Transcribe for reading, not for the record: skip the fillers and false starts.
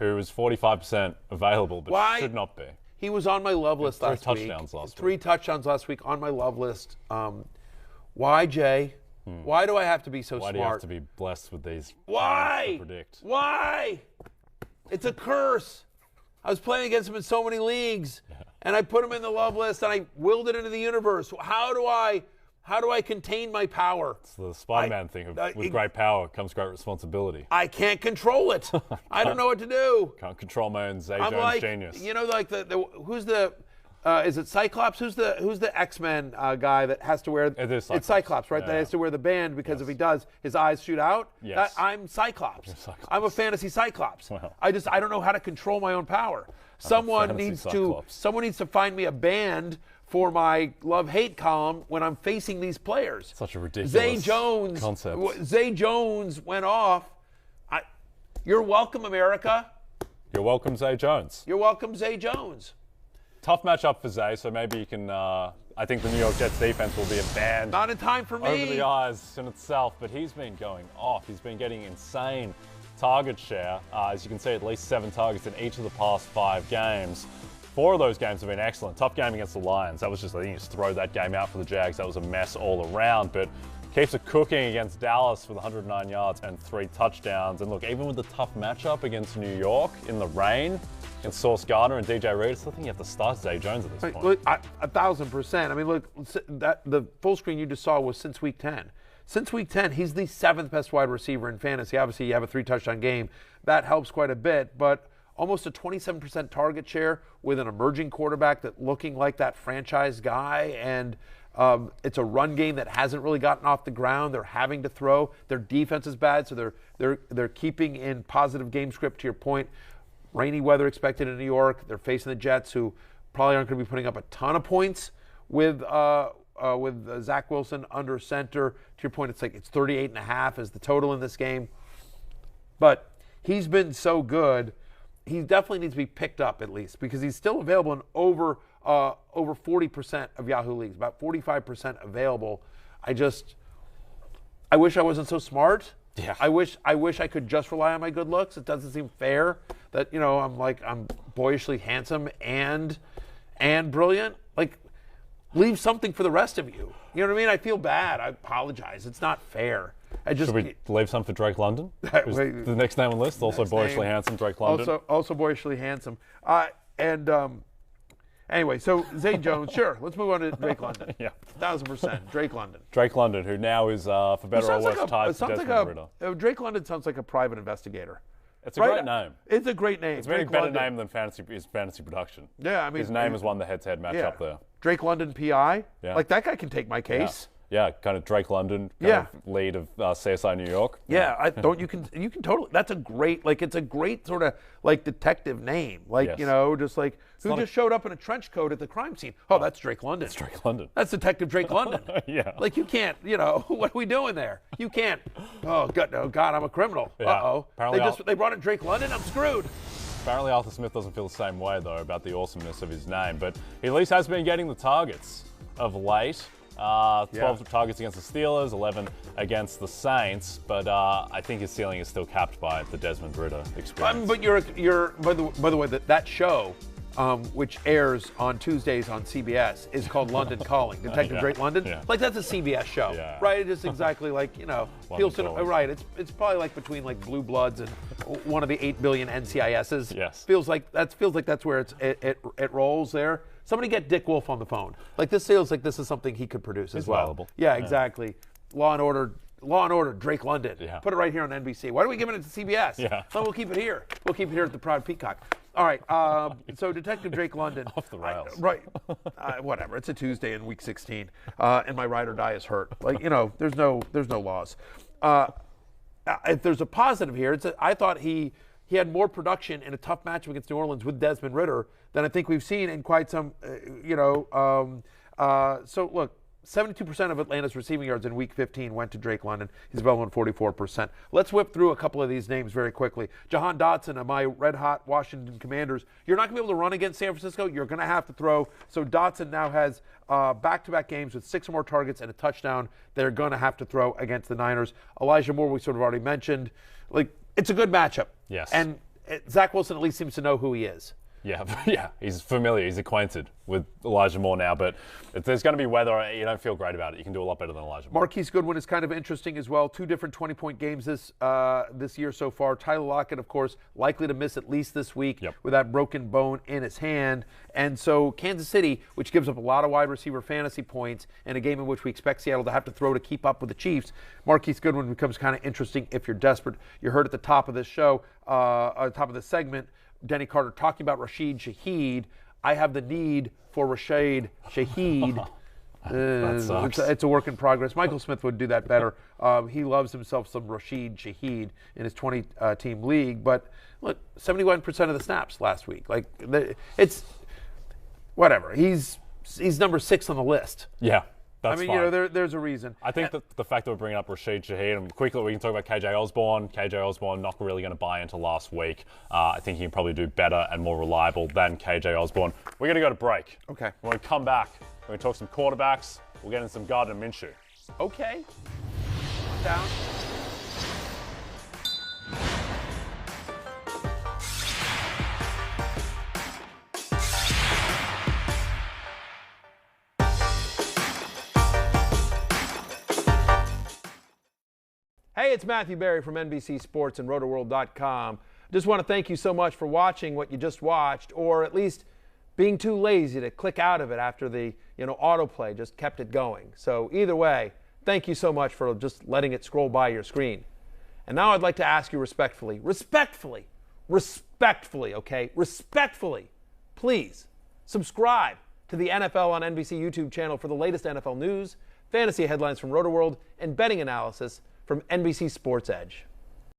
who is 45% available, but should not be. He was on my love list last week. 3 touchdowns last week. 3 touchdowns last week on my love list. Why, Jay? Why do I have to be so smart? Why do you have to be blessed with these? Why? To predict? Why? It's a curse. I was playing against him in so many leagues, and I put him in the love list, and I willed it into the universe. How do I contain my power? It's the Spider-Man thing. With great power comes great responsibility. I can't control it. I don't know what to do. Can't control my own Zay Jones genius. You know, like who's the is it Cyclops? Who's the X-Men guy that has to wear? It is Cyclops. It's Cyclops, right? That has to wear the band because if he does, his eyes shoot out. Yes. I'm Cyclops. You're Cyclops. I'm a fantasy Cyclops. Wow. I don't know how to control my own power. Someone needs to find me a band for my love-hate column when I'm facing these players. Such a ridiculous concept. Zay Jones went off. You're welcome, America. You're welcome, Zay Jones. You're welcome, Zay Jones. Tough matchup for Zay, so maybe you can. I think the New York Jets defense will be a band. Not in time for me. Over the eyes in itself, but he's been going off. He's been getting insane target share. As you can see, at least 7 targets in each of the past 5 games. 4 of those games have been excellent. Tough game against the Lions. That was just, I think, just throw that game out for the Jags. That was a mess all around, but keeps it cooking against Dallas with 109 yards and 3 touchdowns. And look, even with the tough matchup against New York in the rain, against Sauce Gardner and DJ Reed, I still think you have to start Zay Jones at this point. Look, 1,000%. I mean, look, the full screen you just saw was since week 10. Since week 10, he's the 7th best wide receiver in fantasy. Obviously, you have a 3-touchdown game. That helps quite a bit, but almost a 27% target share with an emerging quarterback that looking like that franchise guy, and it's a run game that hasn't really gotten off the ground. They're having to throw. Their defense is bad, so they're keeping in positive game script, to your point. Rainy weather expected in New York. They're facing the Jets, who probably aren't going to be putting up a ton of points with Zach Wilson under center. To your point, it's 38.5 is the total in this game. But he's been so good. He definitely needs to be picked up at least, because he's still available in over 40% of Yahoo leagues, about 45% available. I wish I wasn't so smart. Yeah. I wish I could just rely on my good looks. It doesn't seem fair that, I'm boyishly handsome and brilliant. Like, leave something for the rest of you. You know what I mean? I feel bad. I apologize. It's not fair. Should we leave some for Drake London? Who's the next name on the list? Also boyishly handsome, Drake London. Also boyishly handsome. Anyway, so Zay Jones, sure. Let's move on to Drake London. Yeah. 1,000%. Drake London. Drake London, who now is, for better or worse, tied to Desmond Ridder. Drake London sounds like a private investigator. It's a great name. It's a great name. It's a better name than his fantasy production. Yeah, I mean, his name has won the head-to-head matchup there. Drake London, PI. Yeah. Like, that guy can take my case. Yeah, kind of Drake London, kind of lead of CSI New York. Yeah, you can totally. That's a great, it's a great sort of detective name. Just like who just showed up in a trench coat at the crime scene. Oh, that's Drake London. That's Drake London. That's Detective Drake London. Yeah. Like, you can't, what are we doing there? You can't. Oh God, no, God, I'm a criminal. Yeah. Uh-oh. They brought in Drake London. I'm screwed. Apparently Arthur Smith doesn't feel the same way, though, about the awesomeness of his name, but he at least has been getting the targets of late. 12 targets against the Steelers, 11 against the Saints, but I think his ceiling is still capped by the Desmond Ridder experience. But you're by the way, that show, which airs on Tuesdays on CBS, is called London Calling. Detective Drake London. Yeah. Like, that's a CBS show, right? It's exactly like, feels right. It's probably like between Blue Bloods and one of the 8 billion NCISs. Yes. Feels like that's where it rolls there. Somebody get Dick Wolf on the phone. This feels like this is something he could produce as well. Available. Yeah, exactly. Law and Order, Drake London. Yeah. Put it right here on NBC. Why are we giving it to CBS? Yeah. So we'll keep it here. We'll keep it here at the Proud Peacock. All right. So Detective Drake London. Off the rails. Right. Whatever. It's a Tuesday in week 16, and my ride or die is hurt. There's no laws. If there's a positive here, I thought he had more production in a tough matchup against New Orleans with Desmond Ridder than I think we've seen in quite some, So, look, 72% of Atlanta's receiving yards in Week 15 went to Drake London. He's available on 44%. Let's whip through a couple of these names very quickly. Jahan Dotson of my red-hot Washington Commanders. You're not going to be able to run against San Francisco. You're going to have to throw. So Dotson now has back-to-back games with 6 or more targets and a touchdown. They're going to have to throw against the Niners. Elijah Moore, we sort of already mentioned. It's a good matchup. Yes. And Zach Wilson at least seems to know who he is. Yeah, yeah, he's familiar. He's acquainted with Elijah Moore now, but if there's going to be weather, you don't feel great about it. You can do a lot better than Elijah Moore. Marquise Goodwin is kind of interesting as well. 2 different 20-point games this year so far. Tyler Lockett, of course, likely to miss at least this week with that broken bone in his hand. And so Kansas City, which gives up a lot of wide receiver fantasy points in a game in which we expect Seattle to have to throw to keep up with the Chiefs, Marquise Goodwin becomes kind of interesting if you're desperate. You heard at the top of this show, top of this segment, Denny Carter talking about Rashid Shaheed. I have the need for Rashid Shaheed. That sucks. It's a work in progress. Michael Smith would do that better. He loves himself some Rashid Shaheed in his 20-team league. But look, 71% of the snaps last week. Like, it's whatever. He's number 6 on the list. Yeah. That's I mean, fine. you know, there's a reason. I think that the fact that we're bringing up Rashid Shaheed, and quickly we can talk about KJ Osborne. KJ Osborne not really going to buy into last week. I think he can probably do better and more reliable than KJ Osborne. We're going to go to break. Okay. When we come back, we're going to talk some quarterbacks. We'll get in some Gardner Minshew. Okay. Down. Hey, it's Matthew Berry from NBC Sports and RotoWorld.com. Just want to thank you so much for watching what you just watched, or at least being too lazy to click out of it after the autoplay just kept it going. So either way, thank you so much for just letting it scroll by your screen. And now I'd like to ask you respectfully, okay, please subscribe to the NFL on NBC YouTube channel for the latest NFL news, fantasy headlines from RotoWorld, and betting analysis from NBC Sports Edge.